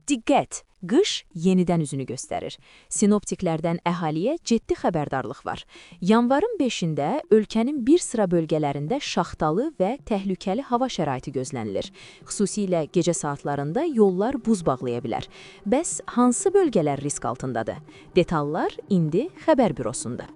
Diqqət! Qış yenidən üzünü göstərir. Sinoptiklərdən əhaliyə ciddi xəbərdarlıq var. Yanvarın 5-də ölkənin bir sıra bölgələrində şaxtalı və təhlükəli hava şəraiti gözlənilir. Xüsusilə gecə saatlarında yollar buz bağlaya bilər. Bəs hansı bölgələr risk altındadır? Detallar indi Xəbər bürosunda.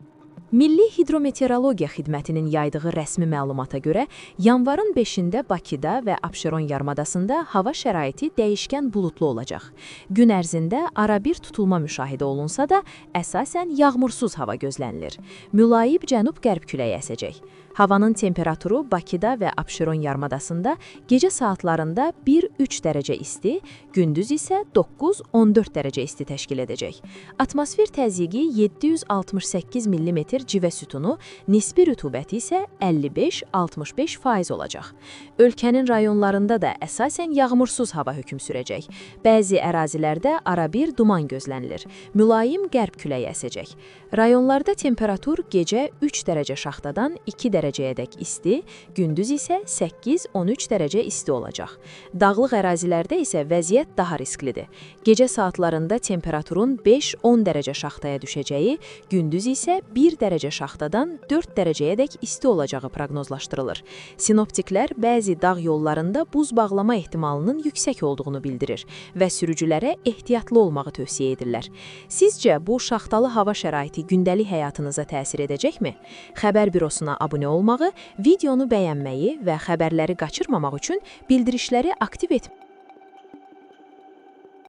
Milli Hidrometeorologiya Xidmətinin yaydığı rəsmi məlumata görə, yanvarın 5-də Bakıda və Abşeron yarımadasında hava şəraiti dəyişkən buludlu olacaq. Gün ərzində arabir tutulma müşahidə olunsa da, əsasən yağmursuz hava gözlənilir. Mülayim cənub-qərb küləyi əsəcək. Havanın temperaturu Bakıda və Abşeron yarımadasında gecə saatlarında 1-3 dərəcə isti, gündüz isə 9-14 dərəcə isti təşkil edəcək. Atmosfer təzyiqi 768 mm civə sütunu, nisbi rütubəti isə 55-65% olacaq. Ölkənin rayonlarında da əsasən yağmursuz hava hökm sürəcək. Bəzi ərazilərdə arabir duman gözlənilir. Mülayim qərb küləyi əsəcək. Rayonlarda temperatur gecə 3 dərəcə şaxtadan 2 dərəcəyədək isti, gündüz isə 8-13 dərəcə isti olacaq. Dağlıq ərazilərdə isə vəziyyət daha risklidir. Gecə saatlarında temperaturun 5-10 dərəcə şaxtaya düşəcəyi, gündüz isə 1 dərəcə şaxtadan 4 dərəcəyədək isti olacağı proqnozlaşdırılır. Sinoptiklər bəzi dağ yollarında buz bağlama ehtimalının yüksək olduğunu bildirir və sürücülərə ehtiyatlı olmağı tövsiyə edirlər. Sizcə bu şaxtalı hava şəraiti gündəlik həyatınıza təsir edəcəkmi? Xəbər bürosuna abunə olmağı, videonu bəyənməyi və xəbərləri qaçırmamaq üçün bildirişləri aktiv etməyi